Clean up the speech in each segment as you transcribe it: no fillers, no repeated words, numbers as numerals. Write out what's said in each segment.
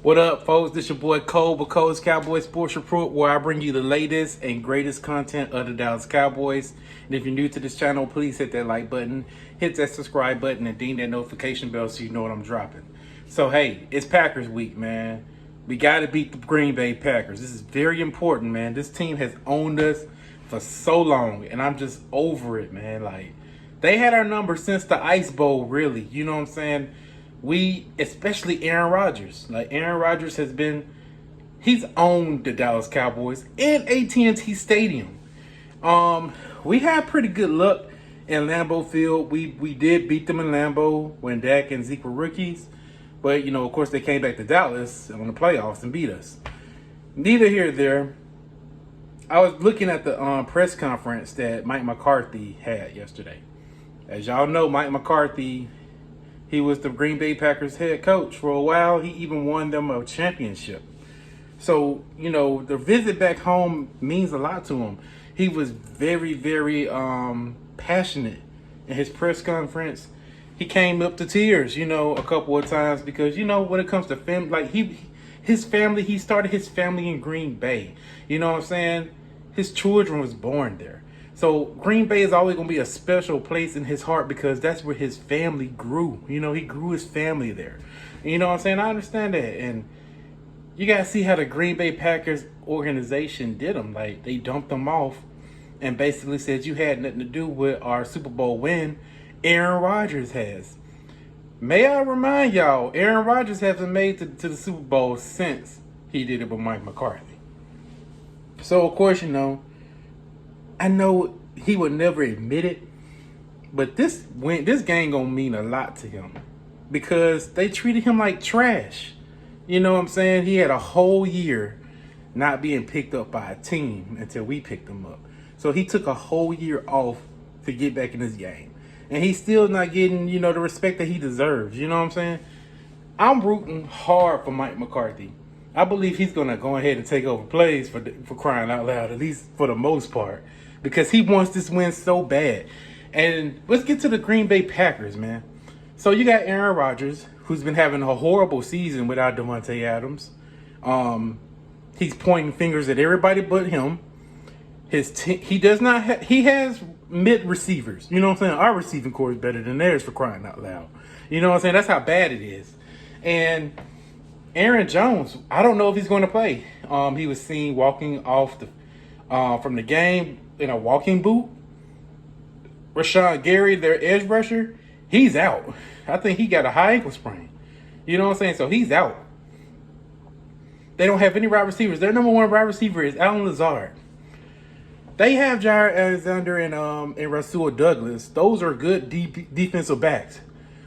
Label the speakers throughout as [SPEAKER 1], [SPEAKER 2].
[SPEAKER 1] What up, folks? This your boy Cole with Cole's Cowboys Sports Report, where I bring you the latest and greatest content of the Dallas Cowboys. And if you're new to this channel, please hit that like button, hit that subscribe button, and ding that notification bell so you know what I'm dropping. So, hey, it's Packers week, man. We got to beat the Green Bay Packers. This is very important, man. This team has owned us for so long, and I'm just over it, man. Like, they had our number since the Ice Bowl, really. You know what I'm saying? Especially Aaron Rodgers. Like, Aaron Rodgers he's owned the Dallas Cowboys in AT&T Stadium. We had pretty good luck in Lambeau Field. We did beat them in Lambeau when Dak and Zeke were rookies. But, of course, they came back to Dallas on the playoffs and beat us. Neither here nor there. I was looking at the press conference that Mike McCarthy had yesterday. As y'all know, Mike McCarthy, he was the Green Bay Packers head coach for a while. He even won them a championship. So, the visit back home means a lot to him. He was very, very passionate in his press conference. He came up to tears, a couple of times because, when it comes to family, like he started his family in Green Bay. You know what I'm saying? His children was born there. So Green Bay is always going to be a special place in his heart because that's where his family grew. He grew his family there. You know what I'm saying? I understand that. And you got to see how the Green Bay Packers organization did them. Like, they dumped them off and basically said you had nothing to do with our Super Bowl win. Aaron Rodgers has. May I remind y'all, Aaron Rodgers hasn't made to the Super Bowl since he did it with Mike McCarthy. So, of course, I know he would never admit it, but this game gonna mean a lot to him because they treated him like trash. You know what I'm saying? He had a whole year not being picked up by a team until we picked him up. So he took a whole year off to get back in this game. And he's still not getting, the respect that he deserves. You know what I'm saying? I'm rooting hard for Mike McCarthy. I believe he's going to go ahead and take over plays for crying out loud, at least for the most part, because he wants this win so bad. And let's get to the Green Bay Packers, man. So you got Aaron Rodgers, who's been having a horrible season without Devontae Adams. He's pointing fingers at everybody but him. He has mid receivers. You know what I'm saying? Our receiving core is better than theirs for crying out loud. You know what I'm saying? That's how bad it is. And Aaron Jones, I don't know if he's going to play. He was seen walking off from the game in a walking boot. Rashawn Gary, their edge rusher, he's out. I think he got a high ankle sprain. You know what I'm saying? So he's out. They don't have any wide receivers. Their number one wide receiver is Alan Lazard. They have Jair Alexander and Rasul Douglas. Those are good defensive backs.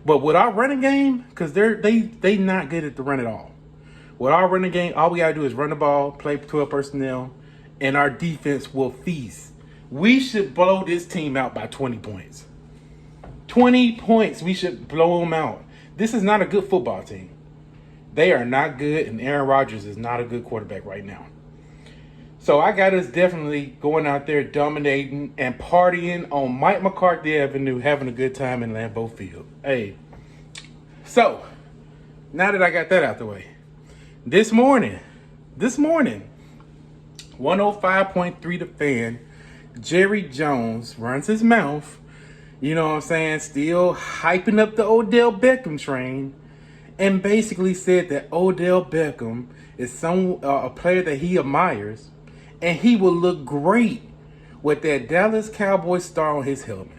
[SPEAKER 1] But with our running game, because they not good at the run at all. With our running game, all we got to do is run the ball, play 12 personnel, and our defense will feast. We should blow this team out by 20 points. 20 points, we should blow them out. This is not a good football team. They are not good, and Aaron Rodgers is not a good quarterback right now. So I got us definitely going out there dominating and partying on Mike McCarthy Avenue, having a good time in Lambeau Field. Hey, so now that I got that out the way, this morning, 105.3 The Fan, Jerry Jones runs his mouth, you know what I'm saying, still hyping up the Odell Beckham train, and basically said that Odell Beckham is a player that he admires, and he will look great with that Dallas Cowboys star on his helmet.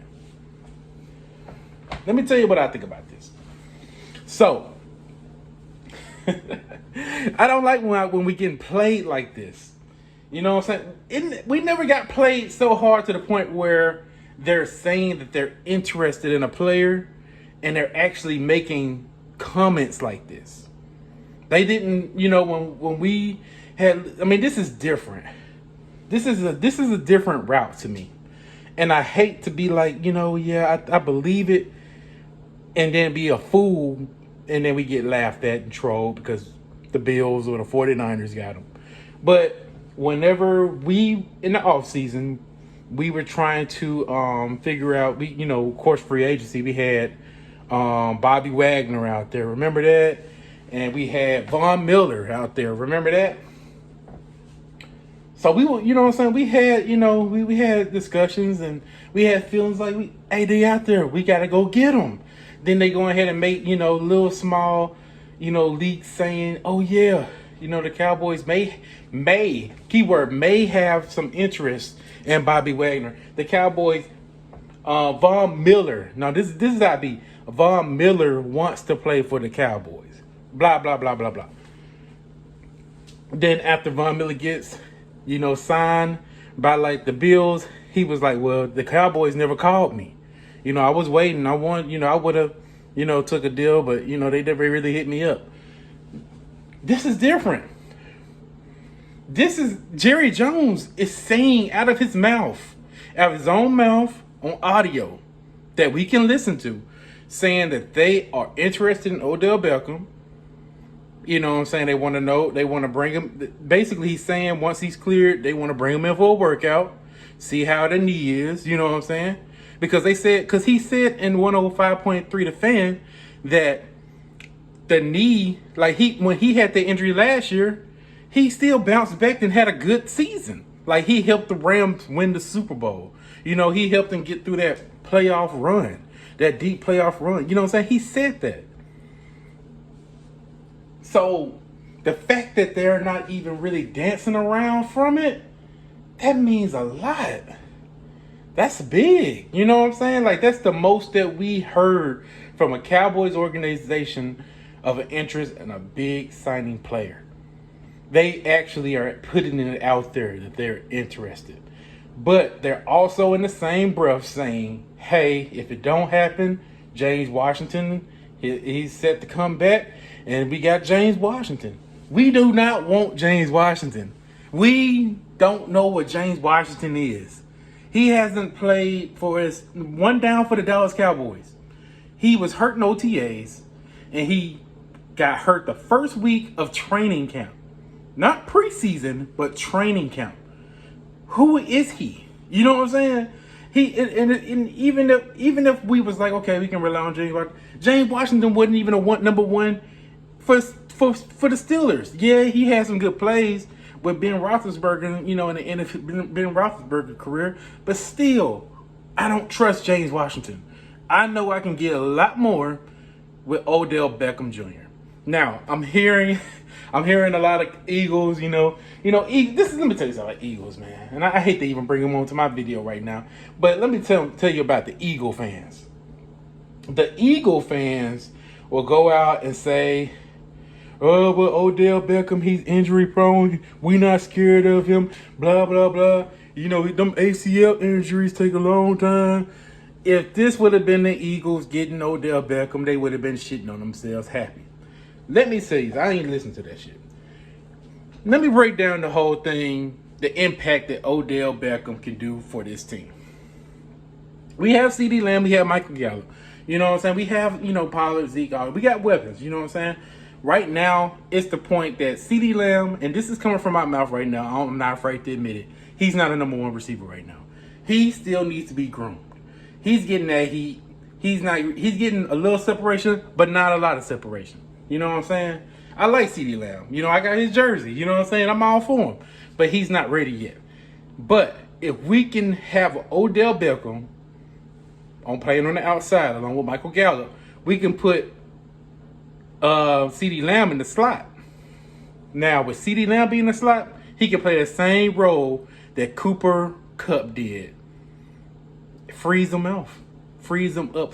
[SPEAKER 1] Let me tell you what I think about this. So, I don't like when we getting played like this. You know what I'm saying? We never got played so hard to the point where they're saying that they're interested in a player and they're actually making comments like this. They didn't, when we had, this is different. This is a different route to me. And I hate to be like, I believe it and then be a fool and then we get laughed at and trolled because the Bills or the 49ers got them. But whenever in the offseason, we were trying to figure out, of course, free agency, we had Bobby Wagner out there. Remember that? and we had Von Miller out there. Remember that? So we were, you know what I'm saying? We had, we had discussions and we had feelings like, hey, they out there. We got to go get them. Then they go ahead and make, little small, leaks saying, oh, yeah, the Cowboys keyword, may have some interest in Bobby Wagner. The Cowboys, Von Miller. Now, this is how it be. Von Miller wants to play for the Cowboys. Blah, blah, blah, blah, blah. Then after Von Miller gets, signed by like the Bills, he was like, well, the Cowboys never called me. I was waiting. I want, I would have, took a deal, but, they never really hit me up. This is different. This is Jerry Jones is saying out of his own mouth on audio that we can listen to, saying that they are interested in Odell Beckham. You know what I'm saying? They want to know. They want to bring him. Basically, he's saying once he's cleared, they want to bring him in for a workout, see how the knee is. You know what I'm saying? Because he said in 105.3 The Fan that the knee, like when he had the injury last year, he still bounced back and had a good season. Like he helped the Rams win the Super Bowl. He helped them get through that playoff run, that deep playoff run. You know what I'm saying? He said that. So the fact that they're not even really dancing around from it, that means a lot. That's big. You know what I'm saying? Like that's the most that we heard from a Cowboys organization of an interest in a big signing player. They actually are putting it out there that they're interested. But they're also in the same breath saying, hey, if it don't happen, James Washington, he's set to come back. And we got James Washington. We do not want James Washington. We don't know what James Washington is. He hasn't played for his one down for the Dallas Cowboys. He was hurt in OTAs, and he got hurt the first week of training camp. Not preseason, but training camp. Who is he? You know what I'm saying? Even if we was like, okay, we can rely on James Washington. James Washington wasn't even number one for the Steelers. Yeah, he had some good plays with Ben Roethlisberger, in the end of Ben Roethlisberger career, but still, I don't trust James Washington. I know I can get a lot more with Odell Beckham Jr. Now, I'm hearing a lot of Eagles, let me tell you something about Eagles, man. And I hate to even bring them onto my video right now, but let me tell you about the Eagle fans. The Eagle fans will go out and say, oh, well, Odell Beckham, he's injury prone. We not scared of him. Blah, blah, blah. Them ACL injuries take a long time. If this would have been the Eagles getting Odell Beckham, they would have been shitting on themselves happy. Let me say this. I ain't listening to that shit. Let me break down the whole thing, the impact that Odell Beckham can do for this team. We have CeeDee Lamb. We have Michael Gallup. You know what I'm saying? We have, Pollard, Zeke. We got weapons. You know what I'm saying? Right now, it's the point that CeeDee Lamb, and this is coming from my mouth right now, I'm not afraid to admit it, he's not a number one receiver right now. He still needs to be groomed. He's getting that heat. He's getting a little separation, but not a lot of separation. You know what I'm saying? I like CeeDee Lamb. I got his jersey. You know what I'm saying? I'm all for him. But he's not ready yet. But if we can have Odell Beckham on playing on the outside along with Michael Gallup, we can put CeeDee Lamb in the slot. Now, with CeeDee Lamb being in the slot, he can play the same role that Cooper Kupp did. Freeze them up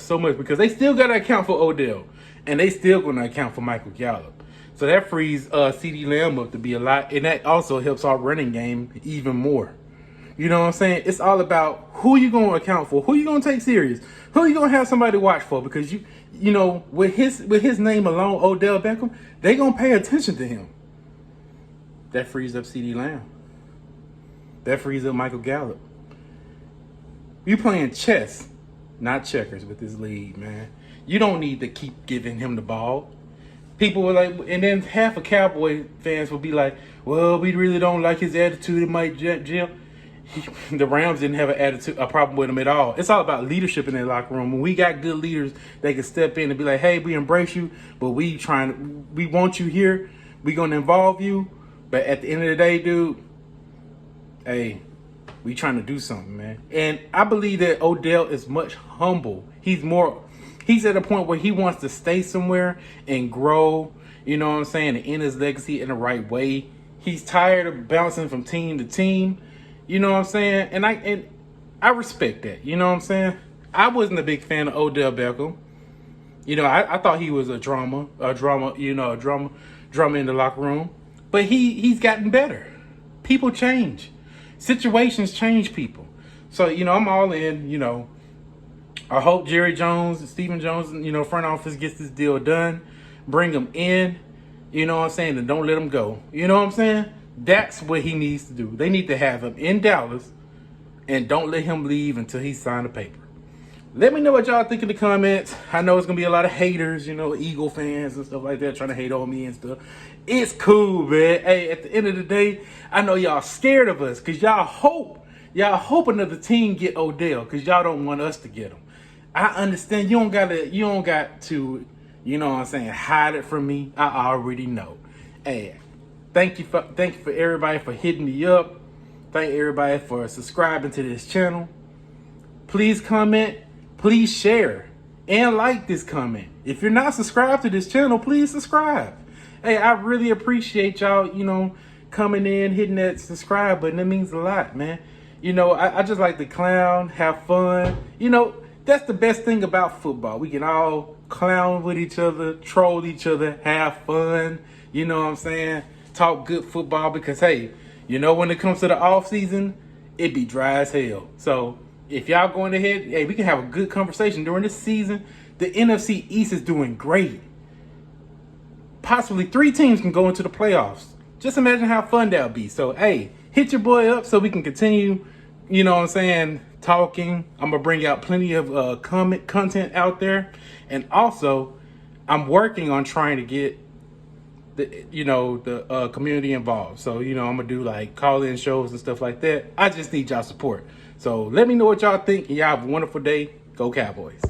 [SPEAKER 1] so much because they still got to account for Odell, and they still going to account for Michael Gallup. So that frees CeeDee Lamb up to be a lot, and that also helps our running game even more. You know what I'm saying? It's all about who you going to account for, who you going to take serious, who you going to have somebody watch for, because with his name alone, Odell Beckham, they going to pay attention to him. That frees up CeeDee Lamb. That frees up Michael Gallup. You playing chess, not checkers with this league, man. You don't need to keep giving him the ball. People were like, and then half of Cowboy fans will be like, well, we really don't like his attitude. It might jail. The Rams didn't have a problem with him at all. It's all about leadership in that locker room. When we got good leaders, they can step in and be like, "Hey, we embrace you, but we want you here. We gonna involve you, but at the end of the day, dude, hey, we trying to do something, man." And I believe that Odell is much humble. He's at a point where he wants to stay somewhere and grow. You know what I'm saying? And end his legacy in the right way. He's tired of bouncing from team to team. You know what I'm saying? And I respect that. You know what I'm saying? I wasn't a big fan of Odell Beckham. You know, I thought he was a drama in the locker room. But he's gotten better. People change. Situations change people. So, you know, I'm all in, you know. I hope Jerry Jones and Stephen Jones, you know, front office gets this deal done. Bring him in, you know what I'm saying, and don't let him go. You know what I'm saying? That's what he needs to do. They need to have him in Dallas and don't let him leave until he signed a paper. Let me know what y'all think in the comments. I know it's going to be a lot of haters, you know, Eagle fans and stuff like that trying to hate on me and stuff. It's cool, man. Hey, at the end of the day, I know y'all scared of us because y'all hope another team get Odell because y'all don't want us to get him. I understand you don't got to, you know what I'm saying, hide it from me. I already know. Hey, thank you for everybody for hitting me up. Thank everybody for subscribing to this channel. Please comment, please share, and like this comment. If you're not subscribed to this channel, please subscribe. Hey, I really appreciate y'all, you know, coming in, hitting that subscribe button. It means a lot, man. You know, I just like to clown, have fun. You know, that's the best thing about football. We can all clown with each other, troll each other, have fun. You know what I'm saying? Talk good football because, hey, you know, when it comes to the off season, it be dry as hell. So if y'all going ahead, hey, we can have a good conversation during this season. The NFC East is doing great. Possibly 3 teams can go into the playoffs. Just imagine how fun that'll be. So, hey, hit your boy up so we can continue, you know what I'm saying, talking. I'm going to bring out plenty of content out there. And also, I'm working on trying to get the community involved. So, you know, I'm going to do like call-in shows and stuff like that. I just need y'all support. So let me know what y'all think. And y'all have a wonderful day. Go Cowboys.